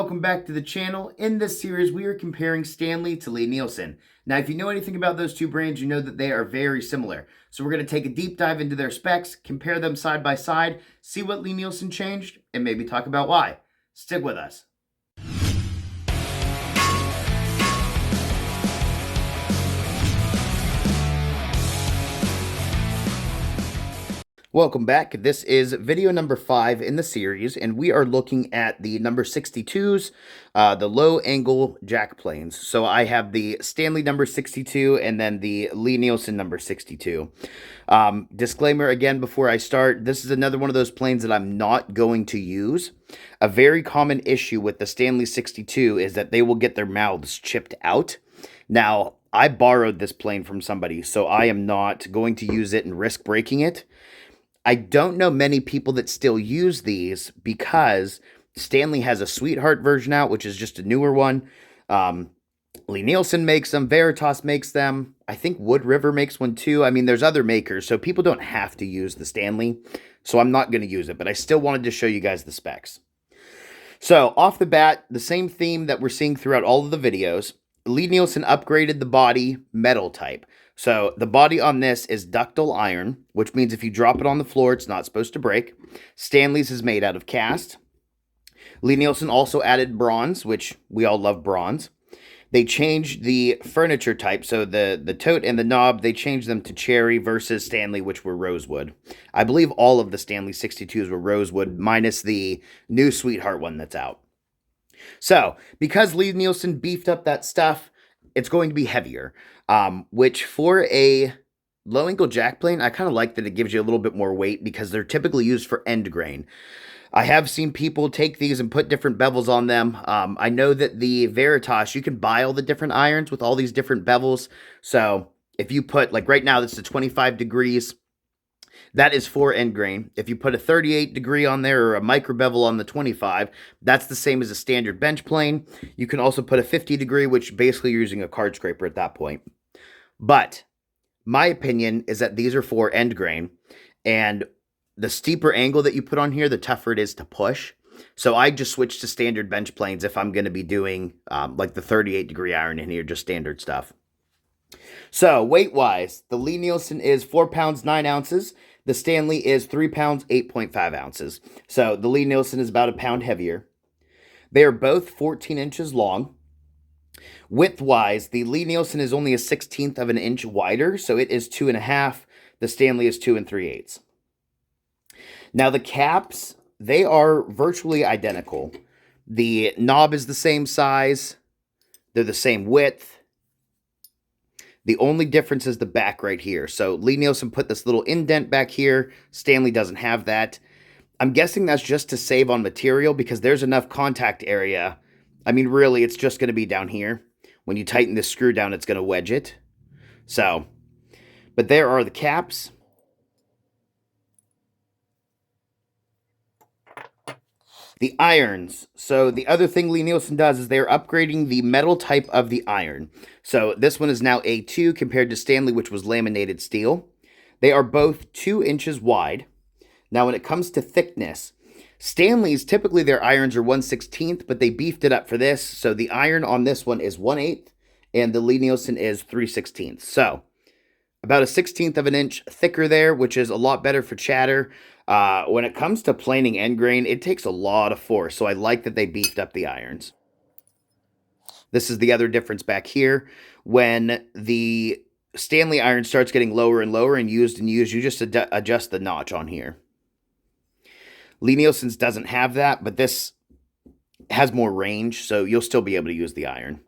welcome back to the channel. In this series, we are comparing Stanley to Nielsen. Now, if you know anything about those two brands, you know that they are very similar. So we're going to take a deep dive into their specs, compare them side by side, see what Nielsen changed, and maybe talk about why. Stick with us. Welcome back. This is video number 5 in the series, and we are looking at the number 62s, the low angle jack planes. So I have the Stanley number 62 and then the Nielsen number 62. Disclaimer again before I start, this is another one of those planes that I'm not going to use. A very common issue with the Stanley 62 is that they will get their mouths chipped out. Now, I borrowed this plane from somebody, so I am not going to use it and risk breaking it. I don't know many people that still use these because Stanley has a Sweetheart version out, which is just a newer one. Nielsen makes them. Veritas makes them. I think Wood River makes one too. I mean, there's other makers, so people don't have to use the Stanley. So I'm not going to use it, but I still wanted to show you guys the specs. So off the bat, the same theme that we're seeing throughout all of the videos. Nielsen upgraded the body metal type. So the body on this is ductile iron, which means if you drop it on the floor, it's not supposed to break. Stanley's is made out of cast. Nielsen also added bronze, which we all love bronze. They changed the furniture type, so the tote and the knob, they changed them to cherry versus Stanley, which were rosewood. I believe all of the Stanley 62s were rosewood, minus the new Sweetheart one that's out. So, because Nielsen beefed up that stuff, it's going to be heavier, which for a low-angle jack plane, I kind of like that it gives you a little bit more weight because they're typically used for end grain. I have seen people take these and put different bevels on them. I know that the Veritas, you can buy all the different irons with all these different bevels. So, if you put, like right now, this is 25 degrees. That is for end grain. If you put a 38 degree on there or a micro bevel on the 25, that's the same as a standard bench plane. You can also put a 50 degree, which basically you're using a card scraper at that point. But my opinion is that these are for end grain, and the steeper angle that you put on here, the tougher it is to push. So I just switched to standard bench planes if I'm going to be doing like the 38 degree iron in here, just standard stuff. So weight-wise, the Nielsen is 4 pounds 9 ounces. The Stanley is 3 pounds 8.5 ounces. So the Nielsen is about a pound heavier. They are both 14 inches long. Width-wise, the Nielsen is only a 1/16 of an inch wider, so it is 2.5. The Stanley is 2 3/8. Now the caps, they are virtually identical. The knob is the same size. They're the same width. The only difference is the back right here. So Nielsen put this little indent back here. Stanley doesn't have that. I'm guessing that's just to save on material because there's enough contact area. I mean, really, it's just going to be down here. When you tighten this screw down, it's going to wedge it. So, but there are the caps. The irons. So the other thing Nielsen does is they're upgrading the metal type of the iron. So this one is now A2 compared to Stanley, which was laminated steel. They are both 2 inches wide. Now when it comes to thickness, Stanley's, typically their irons are 1/16, but they beefed it up for this. So the iron on this one is 1/8 and the Nielsen is 3/16. So about a 1/16 of an inch thicker there, which is a lot better for chatter. When it comes to planing end grain, it takes a lot of force, so I like that they beefed up the irons. This is the other difference back here. When the Stanley iron starts getting lower and lower and used, you just adjust the notch on here. Nielsen's doesn't have that, but this has more range, so you'll still be able to use the iron.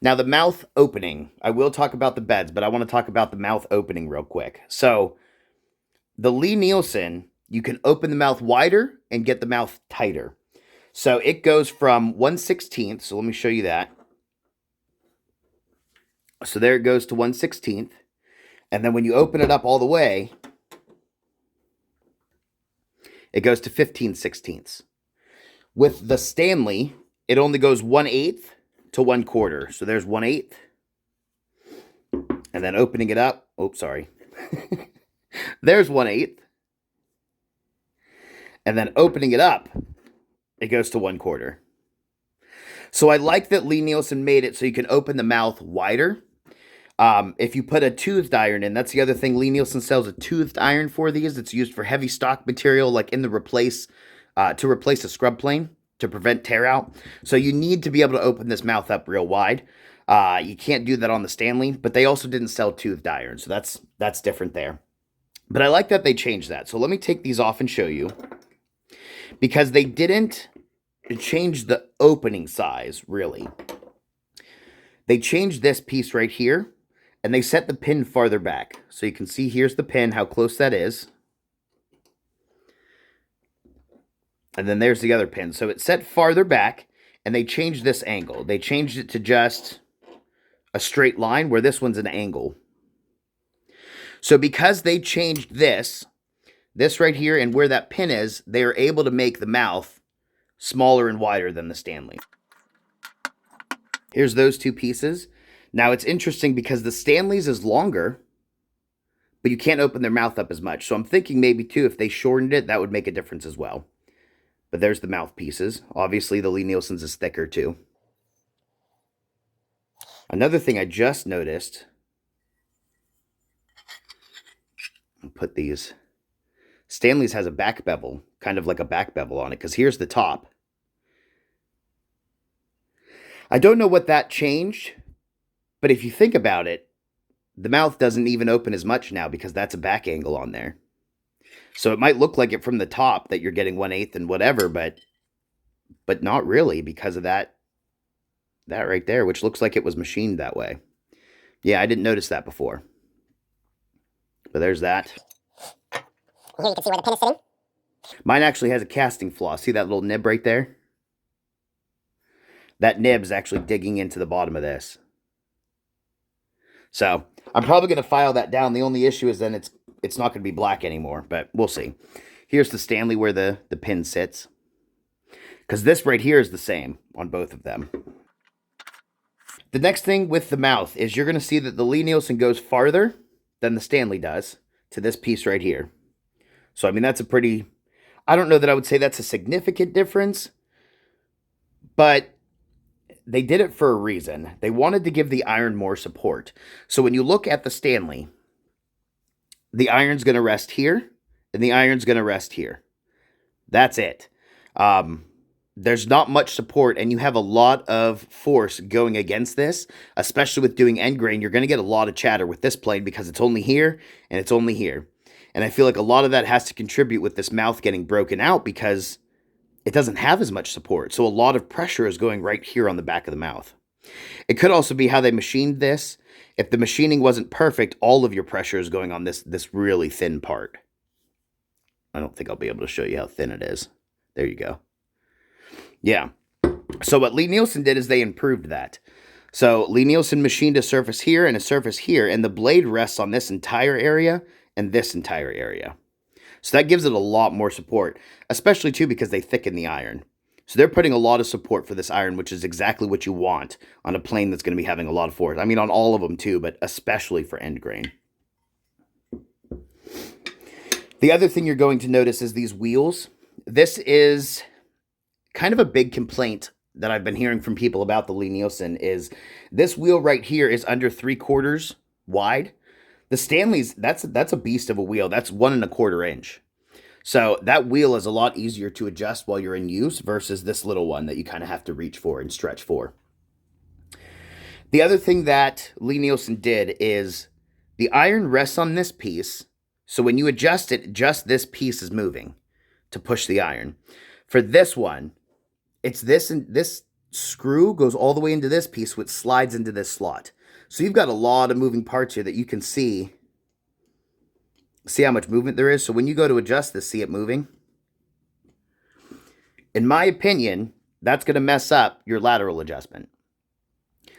Now the mouth opening, I will talk about the beds, but I want to talk about the mouth opening real quick. So the Nielsen, you can open the mouth wider and get the mouth tighter. So it goes from 1/16, so let me show you that. So there it goes to 1/16. And then when you open it up all the way, it goes to 15/16. With the Stanley, it only goes 1/8 to 1/4. So there's 1/8. And then opening it up, oops, sorry. There's 1/8. And then opening it up, it goes to 1/4. So I like that Lee Nielsen made it so you can open the mouth wider. If you put a toothed iron in, that's the other thing. Lee Nielsen sells a toothed iron for these. It's used for heavy stock material, like in the to replace a scrub plane to prevent tear out. So you need to be able to open this mouth up real wide. You can't do that on the Stanley, but they also didn't sell toothed iron, so that's different there. But I like that they changed that. So let me take these off and show you, because they didn't change the opening size, really. They changed this piece right here, and they set the pin farther back. So you can see here's the pin, how close that is. And then there's the other pin. So it's set farther back, and they changed this angle. They changed it to just a straight line, where this one's an angle. So because they changed this right here, and where that pin is, they are able to make the mouth smaller and wider than the Stanley. Here's those two pieces. Now it's interesting because the Stanley's is longer, but you can't open their mouth up as much. So I'm thinking maybe too, if they shortened it, that would make a difference as well. But there's the mouth pieces. Obviously the Lee Nielsen's is thicker too. Another thing I just noticed, I'll put these, Stanley's has a back bevel, kind of like a back bevel on it, because here's the top. I don't know what that changed, but if you think about it, the mouth doesn't even open as much now because that's a back angle on there. So it might look like it from the top that you're getting 1/8 and whatever, but not really, because of that right there, which looks like it was machined that way. Yeah, I didn't notice that before. But there's that. Here you can see where the pin is sitting. Mine actually has a casting flaw. See that little nib right there? That nib's actually digging into the bottom of this. So I'm probably going to file that down. The only issue is then it's not going to be black anymore, but we'll see. Here's the Stanley where the pin sits, because this right here is the same on both of them. The next thing with the mouth is you're going to see that the Lee Nielsen goes farther than the Stanley does to this piece right here. So, I mean, that's a pretty, I don't know that I would say that's a significant difference, but they did it for a reason. They wanted to give the iron more support. So when you look at the Stanley, the iron's going to rest here, and the iron's going to rest here. That's it. There's not much support, and you have a lot of force going against this, especially with doing end grain. You're going to get a lot of chatter with this plane because it's only here, and it's only here. And I feel like a lot of that has to contribute with this mouth getting broken out because it doesn't have as much support. So a lot of pressure is going right here on the back of the mouth. It could also be how they machined this. If the machining wasn't perfect, all of your pressure is going on this really thin part. I don't think I'll be able to show you how thin it is. There you go. Yeah. So what Lee Nielsen did is they improved that. So Lee Nielsen machined a surface here and a surface here, and the blade rests on this entire area and this entire area. So that gives it a lot more support, especially too because they thicken the iron. So they're putting a lot of support for this iron, which is exactly what you want on a plane that's going to be having a lot of force. I mean, on all of them too, but especially for end grain. The other thing you're going to notice is these wheels. This is kind of a big complaint that I've been hearing from people about the Lee Nielsen is this wheel right here is under 3/4 wide. The Stanley's, that's a beast of a wheel. That's 1 1/4 inch. So that wheel is a lot easier to adjust while you're in use versus this little one that you kind of have to reach for and stretch for. The other thing that Lee Nielsen did is the iron rests on this piece. So when you adjust it, just this piece is moving to push the iron. For this one, it's this, and this screw goes all the way into this piece, which slides into this slot. So you've got a lot of moving parts here that you can see how much movement there is. So when you go to adjust this, see it moving? In my opinion, that's going to mess up your lateral adjustment.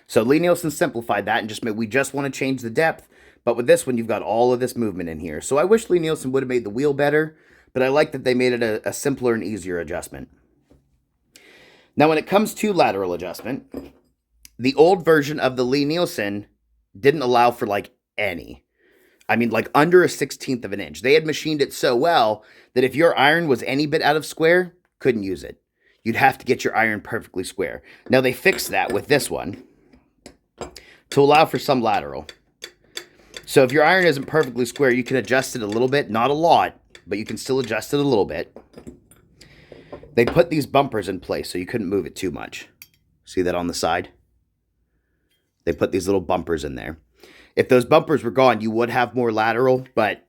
So Lee Nielsen simplified that and we just want to change the depth. But with this one, you've got all of this movement in here. So I wish Lee Nielsen would have made the wheel better, but I like that they made it a simpler and easier adjustment. Now, when it comes to lateral adjustment, the old version of the Lee Nielsen didn't allow for any. I mean, under a 1/16 of an inch. They had machined it so well that if your iron was any bit out of square, couldn't use it. you'd have to get your iron perfectly square. Now they fixed that with this one to allow for some lateral. So if your iron isn't perfectly square, you can adjust it a little bit, not a lot, but you can still adjust it a little bit. They put these bumpers in place so you couldn't move it too much. See that on the side? They put these little bumpers in there. If those bumpers were gone, you would have more lateral, but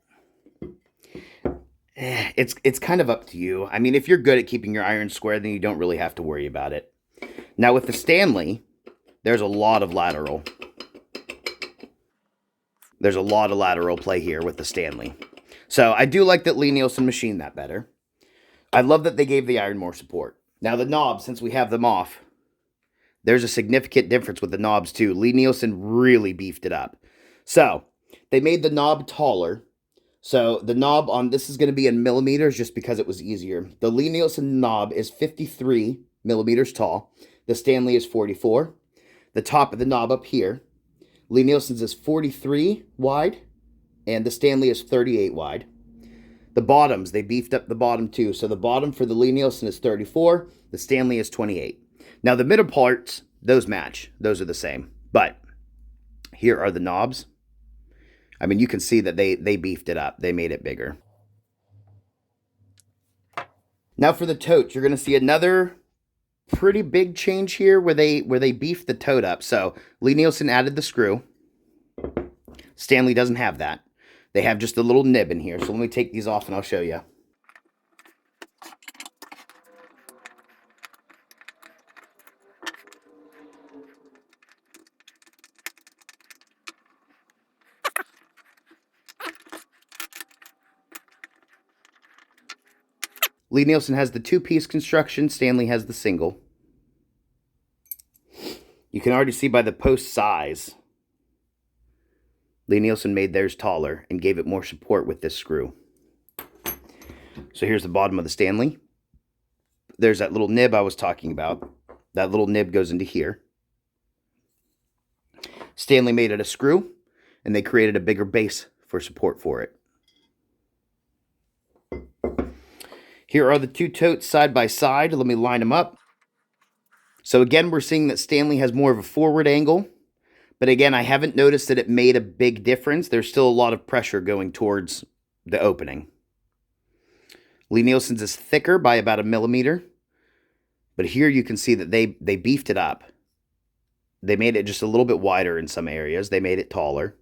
it's kind of up to you. I mean, if you're good at keeping your iron square, then you don't really have to worry about it. Now with the Stanley, there's a lot of lateral. There's a lot of lateral play here with the Stanley. So I do like that Nielsen machined that better. I love that they gave the iron more support. Now the knobs, since we have them off, there's a significant difference with the knobs too. Nielsen really beefed it up. So they made the knob taller. So the knob on this is going to be in millimeters just because it was easier. The Nielsen knob is 53 millimeters tall. The Stanley is 44. The top of the knob up here, Nielsen's is 43 wide, and the Stanley is 38 wide. The bottoms, they beefed up the bottom too. So the bottom for the Nielsen is 34. The Stanley is 28. Now the middle parts, those match. Those are the same. But here are the knobs. I mean, you can see that they beefed it up. They made it bigger. Now for the totes, you're going to see another pretty big change here where they beefed the tote up. So Nielsen added the screw. Stanley doesn't have that. They have just a little nib in here. So let me take these off and I'll show you. Nielsen has the two-piece construction. Stanley has the single. You can already see by the post size, Nielsen made theirs taller and gave it more support with this screw. So here's the bottom of the Stanley. There's that little nib I was talking about. That little nib goes into here. Stanley made it a screw, and they created a bigger base for support for it. Here are the two totes side by side. Let me line them up. So again, we're seeing that Stanley has more of a forward angle. But again, I haven't noticed that it made a big difference. There's still a lot of pressure going towards the opening. Nielsen's is thicker by about 1 millimeter. But here you can see that they beefed it up. They made it just a little bit wider in some areas. They made it taller.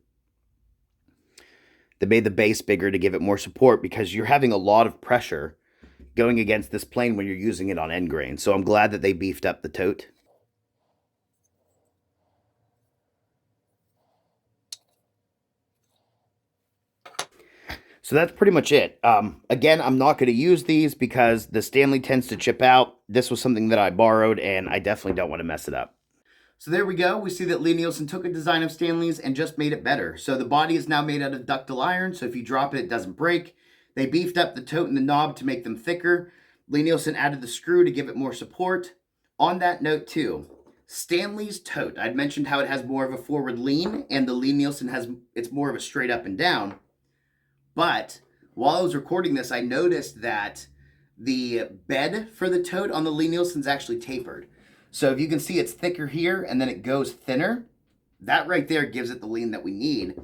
They made the base bigger to give it more support because you're having a lot of pressure going against this plane when you're using it on end grain. So I'm glad that they beefed up the tote. So that's pretty much it. Again, I'm not going to use these because the Stanley tends to chip out. This was something that I borrowed, and I definitely don't want to mess it up. So there we go. We see that Nielsen took a design of Stanley's and just made it better. So the body is now made out of ductile iron, so if you drop it, it doesn't break. They beefed up the tote and the knob to make them thicker. Nielsen added the screw to give it more support. On that note too, Stanley's tote, I'd mentioned how it has more of a forward lean, and the Nielsen it's more of a straight up and down. But while I was recording this, I noticed that the bed for the tote on the Nielsen's actually tapered. So if you can see, it's thicker here and then it goes thinner. That right there gives it the lean that we need.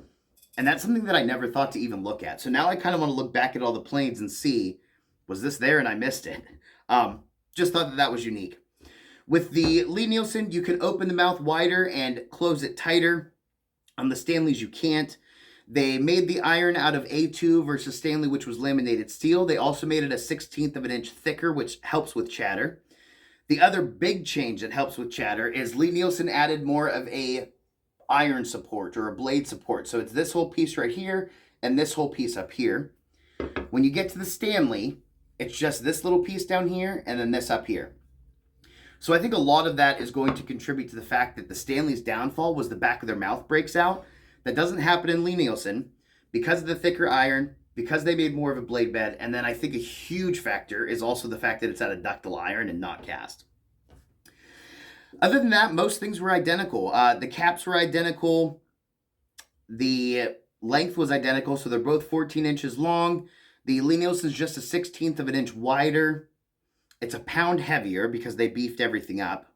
And that's something that I never thought to even look at. So now I kind of want to look back at all the planes and see, was this there and I missed it? Just thought that was unique. With the Nielsen, you can open the mouth wider and close it tighter. On the Stanleys, you can't. They made the iron out of A2 versus Stanley, which was laminated steel. They also made it a 1/16 of an inch thicker, which helps with chatter. The other big change that helps with chatter is Nielsen added more of a iron support or a blade support. So it's this whole piece right here and this whole piece up here. When you get to the Stanley, it's just this little piece down here and then this up here. So I think a lot of that is going to contribute to the fact that the Stanley's downfall was the back of their mouth breaks out. That doesn't happen in Nielsen because of the thicker iron, because they made more of a blade bed, and then I think a huge factor is also the fact that it's out of ductile iron and not cast. Other than that, most things were identical. The caps were identical. The length was identical, so they're both 14 inches long. The Nielsen's just a 1/16 of an inch wider. It's a pound heavier because they beefed everything up.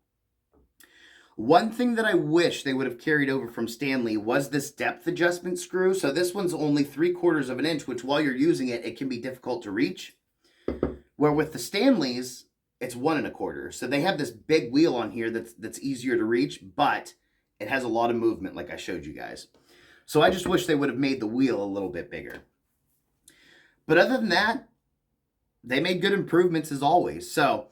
One thing that I wish they would have carried over from Stanley was this depth adjustment screw. So this one's only 3/4 of an inch, which while you're using it, it can be difficult to reach. Where with the Stanleys, it's 1 1/4. So they have this big wheel on here that's easier to reach, but it has a lot of movement like I showed you guys. So I just wish they would have made the wheel a little bit bigger. But other than that, they made good improvements as always. So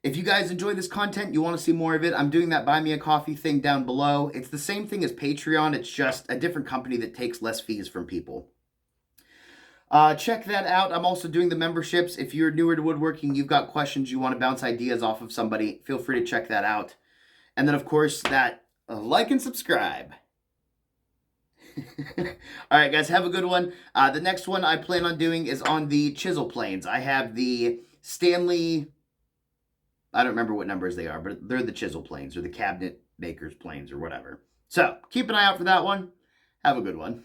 if you guys enjoy this content, you want to see more of it, I'm doing that Buy Me a Coffee thing down below. It's the same thing as Patreon. It's just a different company that takes less fees from people. Check that out. I'm also doing the memberships. If you're newer to woodworking, you've got questions, you want to bounce ideas off of somebody, feel free to check that out. And then, of course, that like and subscribe. All right, guys, have a good one. The next one I plan on doing is on the chisel planes. I have the Stanley, I don't remember what numbers they are, but they're the chisel planes or the cabinet maker's planes or whatever. So keep an eye out for that one. Have a good one.